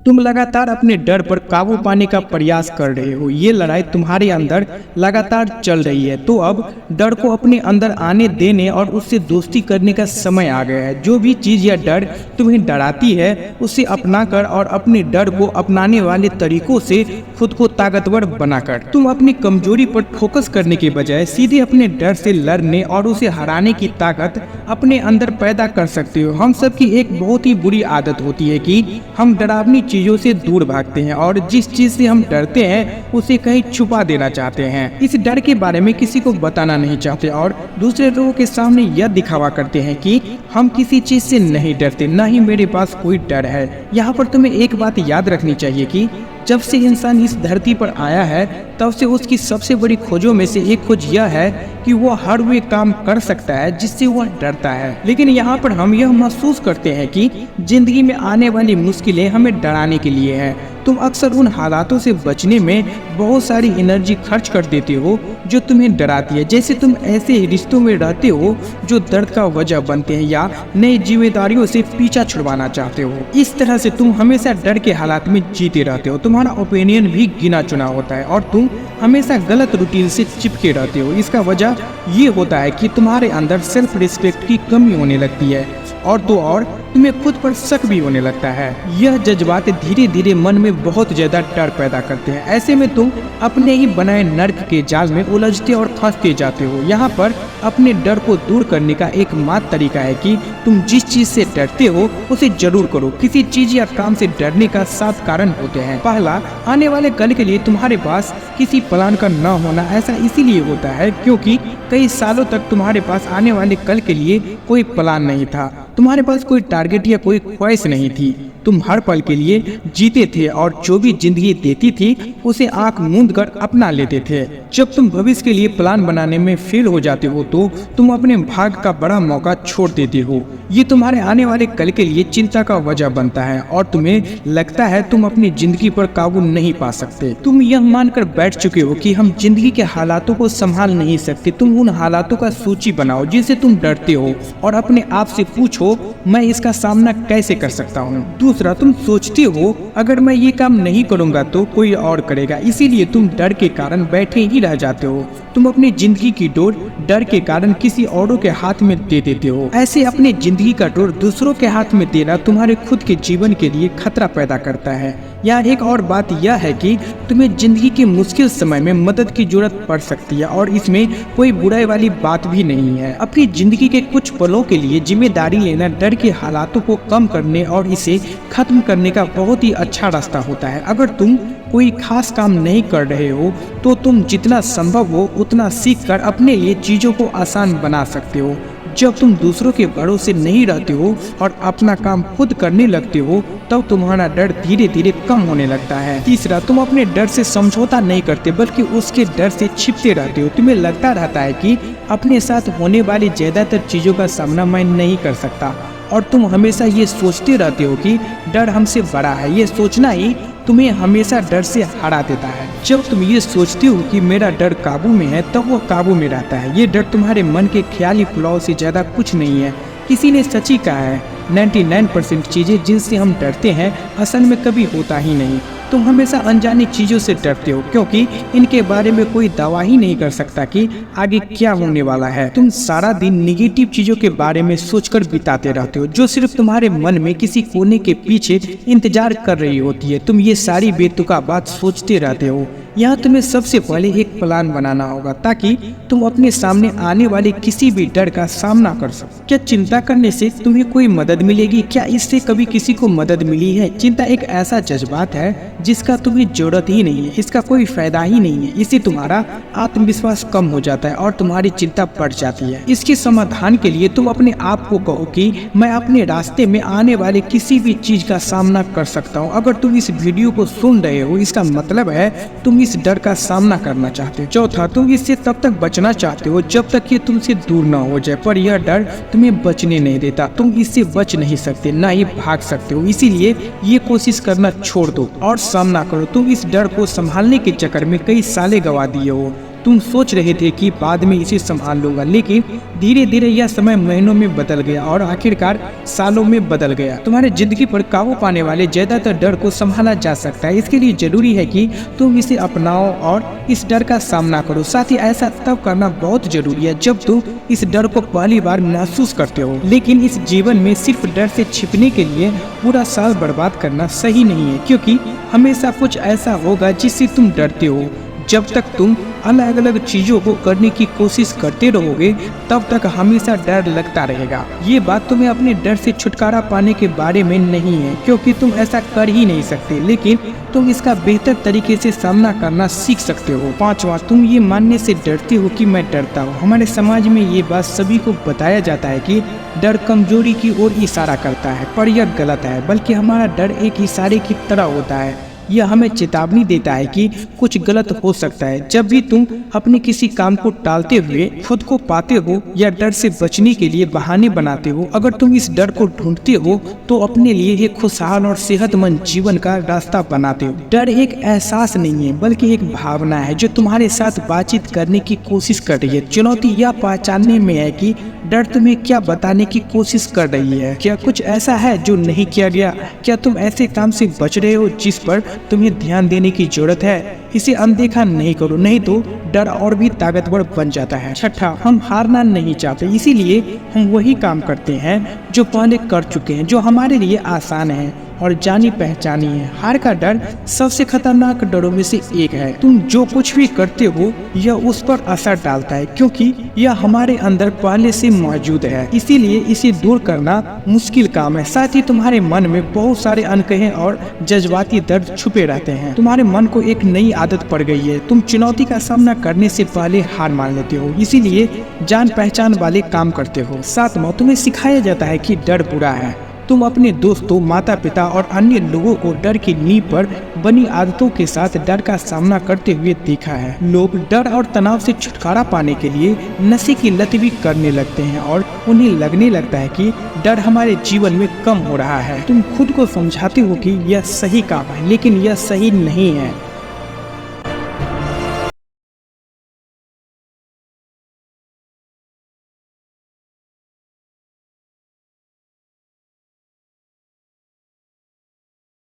तुम लगातार अपने डर पर काबू पाने का प्रयास कर रहे हो। ये लड़ाई तुम्हारे अंदर लगातार चल रही है। तो अब डर को अपने अंदर आने देने और उससे दोस्ती करने का समय आ गया है। जो भी चीज या डर तुम्हें डराती है उसे अपनाकर और अपने डर को अपनाने वाले तरीकों से खुद को ताकतवर बनाकर तुम अपनी कमजोरी पर फोकस करने के बजाय सीधे अपने डर से लड़ने और उसे हराने की ताकत अपने अंदर पैदा कर सकते हो। हम सब की एक बहुत ही बुरी आदत होती है कि हम डरावनी चीजों से दूर भागते हैं और जिस चीज से हम डरते हैं उसे कहीं छुपा देना चाहते हैं। इस डर के बारे में किसी को बताना नहीं चाहते और दूसरे लोगों के सामने यह दिखावा करते हैं कि हम किसी चीज से नहीं डरते, ना ही मेरे पास कोई डर है। यहाँ पर तुम्हें एक बात याद रखनी चाहिए कि जब से इंसान इस धरती पर आया है तब से उसकी सबसे बड़ी खोजों में से एक खोज यह है कि वो हर वे काम कर सकता है जिससे वह डरता है। लेकिन यहाँ पर हम यह महसूस करते हैं कि जिंदगी में आने वाली मुश्किलें हमें डराने के लिए है। तुम अक्सर उन हालातों से बचने में बहुत सारी एनर्जी खर्च कर देते हो जो तुम्हें डराती है। जैसे तुम ऐसे रिश्तों में रहते हो जो दर्द का वजह बनते हैं या नई जिम्मेदारियों से पीछा छुड़वाना चाहते हो। इस तरह से तुम हमेशा डर के हालात में जीते रहते हो। तुम्हारा ओपिनियन भी गिना चुना होता है और तुम हमेशा गलत रूटीन से चिपके रहते हो। इसका वजह ये होता है कि तुम्हारे अंदर सेल्फ रिस्पेक्ट की कमी होने लगती है और तो और तुम्हें खुद पर शक भी होने लगता है। यह जज्बात धीरे धीरे मन में बहुत ज्यादा डर पैदा करते हैं। ऐसे में तुम अपने ही बनाए नर्क के जाल में उलझते और फंसते जाते हो। यहाँ पर अपने डर को दूर करने का एकमात्र तरीका है कि तुम जिस चीज से डरते हो उसे जरूर करो। किसी चीज या काम से डरने का 7 कारण होते हैं। पहला, आने वाले कल के लिए तुम्हारे पास किसी प्लान का न होना। ऐसा इसीलिए होता है क्योंकि कई सालों तक तुम्हारे पास आने वाले कल के लिए कोई प्लान नहीं था। तुम्हारे पास कोई टारगेट या कोई ख्वाहिश नहीं थी। तुम हर पल के लिए जीते थे और जो भी जिंदगी देती थी उसे आंख मूंद कर अपना लेते थे। जब तुम भविष्य के लिए प्लान बनाने में फेल हो जाते हो तो तुम अपने भाग्य का बड़ा मौका छोड़ देते हो। ये तुम्हारे आने वाले कल के लिए चिंता का वजह बनता है और तुम्हें लगता है तुम अपनी जिंदगी पर काबू नहीं पा सकते। तुम यह मानकर बैठ चुके हो कि हम जिंदगी के हालातों को संभाल नहीं सकते। तुम उन हालातों का सूची बनाओ जिनसे तुम डरते हो और अपने आप से पूछो, मैं इसका सामना कैसे कर सकता हूँ। दूसरा, तुम सोचते हो अगर मैं ये काम नहीं करूँगा तो कोई और करेगा, इसीलिए तुम डर के कारण बैठे ही रह जाते हो। तुम अपनी जिंदगी की डोर डर के कारण किसी औरों के हाथ में दे देते हो। ऐसे अपनी जिंदगी का डोर दूसरों के हाथ में देना तुम्हारे खुद के जीवन के लिए खतरा पैदा करता है। यहाँ एक और बात यह है कि तुम्हें जिंदगी के मुश्किल समय में मदद की जरूरत पड़ सकती है और इसमें कोई बुराई वाली बात भी नहीं है। अपनी जिंदगी के कुछ पलों के लिए जिम्मेदारी लेना डर के हालातों को कम करने और इसे खत्म करने का बहुत ही अच्छा रास्ता होता है। अगर तुम कोई खास काम नहीं कर रहे हो तो तुम जितना संभव हो उतना सीख कर अपने लिए चीजों को आसान बना सकते हो। जब तुम दूसरों के भरोसे नहीं रहते हो और अपना काम खुद करने लगते हो तब तुम्हारा डर धीरे धीरे कम होने लगता है। तीसरा, तुम अपने डर से समझौता नहीं करते बल्कि उसके डर से छिपते रहते हो। तुम्हें लगता रहता है कि अपने साथ होने वाली ज्यादातर चीजों का सामना मैं नहीं कर सकता और तुम हमेशा ये सोचते रहते हो कि डर हमसे बड़ा है। ये सोचना ही तुम्हें हमेशा डर से हरा देता है। जब तुम ये सोचते हो कि मेरा डर काबू में है तब वो काबू में रहता है। ये डर तुम्हारे मन के ख्याली पुलाव से ज्यादा कुछ नहीं है। किसी ने सच ही कहा है, 99% चीजें जिनसे हम डरते हैं असल में कभी होता ही नहीं। तुम हमेशा अनजानी चीजों से डरते हो क्योंकि इनके बारे में कोई दावा ही नहीं कर सकता कि आगे क्या होने वाला है। तुम सारा दिन निगेटिव चीजों के बारे में सोचकर बिताते रहते हो जो सिर्फ तुम्हारे मन में किसी कोने के पीछे इंतजार कर रही होती है। तुम ये सारी बेतुका बात सोचते रहते हो। यहाँ तुम्हें सबसे पहले एक प्लान बनाना होगा ताकि तुम अपने सामने आने वाले किसी भी डर का सामना कर सको। क्या चिंता करने से तुम्हें कोई मदद मिलेगी? क्या इससे कभी किसी को मदद मिली है? चिंता एक ऐसा जज्बात है जिसका तुम्हें जरूरत ही नहीं है, इसका कोई फायदा ही नहीं है। इससे तुम्हारा आत्मविश्वास कम हो जाता है और तुम्हारी चिंता बढ़ जाती है। इसके समाधान के लिए तुम अपने आप को कहो कि मैं अपने रास्ते में आने वाले किसी भी चीज का सामना कर सकता हूँ। अगर तुम इस वीडियो को सुन रहे हो इसका मतलब है तुम इस डर का सामना करना चाहते हो। चौथा, तुम इससे तब तक बचना चाहते हो जब तक ये तुमसे दूर न हो जाए, पर यह डर तुम्हें बचने नहीं देता। तुम इससे बच नहीं सकते, ना ही भाग सकते हो। इसीलिए ये कोशिश करना छोड़ दो और सामना करो। तुम इस डर को संभालने के चक्कर में कई सालें गवा दिए हो तुम सोच रहे थे कि बाद में इसे संभाल लूंगा, लेकिन धीरे धीरे यह समय महीनों में बदल गया और आखिरकार सालों में बदल गया। तुम्हारे जिंदगी पर काबू पाने वाले ज्यादातर डर को संभाला जा सकता है। इसके लिए जरूरी है कि तुम इसे अपनाओ और इस डर का सामना करो। साथ ही ऐसा तब करना बहुत जरूरी है जब तुम इस डर को पहली बार महसूस करते हो। लेकिन इस जीवन में सिर्फ डर से छिपने के लिए पूरा साल बर्बाद करना सही नहीं है, क्योंकि हमेशा कुछ ऐसा होगा जिससे तुम डरते हो। जब तक तुम अलग अलग चीजों को करने की कोशिश करते रहोगे तब तक हमेशा डर लगता रहेगा। ये बात तुम्हें अपने डर से छुटकारा पाने के बारे में नहीं है, क्योंकि तुम ऐसा कर ही नहीं सकते, लेकिन तुम इसका बेहतर तरीके से सामना करना सीख सकते हो। 5वां, तुम ये मानने से डरते हो कि मैं डरता हूँ। हमारे समाज में ये बात सभी को बताया जाता है कि डर कमजोरी की ओर इशारा करता है, पर यह गलत है। बल्कि हमारा डर एक इशारे की तरह होता है। यह हमें चेतावनी देता है कि कुछ गलत हो सकता है। जब भी तुम अपने किसी काम को टालते हुए खुद को पाते हो या डर से बचने के लिए बहाने बनाते हो, अगर तुम इस डर को ढूंढते हो तो अपने लिए एक खुशहाल और सेहतमंद जीवन का रास्ता बनाते हो। डर एक एहसास नहीं है, बल्कि एक भावना है जो तुम्हारे साथ बातचीत करने की कोशिश कर रही है। चुनौती यह पहचानने में है कि डर तुम्हें क्या बताने की कोशिश कर रही है। क्या कुछ ऐसा है जो नहीं किया गया? क्या तुम ऐसे काम से बच रहे हो जिस पर तुम्हें ध्यान देने की जरूरत है? इसे अनदेखा नहीं करो, नहीं तो डर और भी ताकतवर बन जाता है। 6, हम हारना नहीं चाहते, इसीलिए हम वही काम करते हैं जो पहले कर चुके हैं, जो हमारे लिए आसान है और जानी पहचानी है। हार का डर सबसे खतरनाक डरों में से एक है। तुम जो कुछ भी करते हो यह उस पर असर डालता है, क्योंकि यह हमारे अंदर पहले से मौजूद है। इसीलिए इसे दूर करना मुश्किल काम है। साथ ही तुम्हारे मन में बहुत सारे अनकहे और जज्बाती दर्द छुपे रहते हैं। तुम्हारे मन को एक नई आदत पड़ गई है, तुम चुनौती का सामना करने से पहले हार मान लेते हो, इसीलिए जान पहचान वाले काम करते हो। 7वां, तुम्हें सिखाया जाता है कि डर बुरा है। तुम अपने दोस्तों, माता पिता और अन्य लोगों को डर की नींव पर बनी आदतों के साथ डर का सामना करते हुए देखा है। लोग डर और तनाव से छुटकारा पाने के लिए नशे की लत भी करने लगते हैं और उन्हें लगने लगता है कि डर हमारे जीवन में कम हो रहा है। तुम खुद को समझाते हो कि यह सही काम है, लेकिन यह सही नहीं है।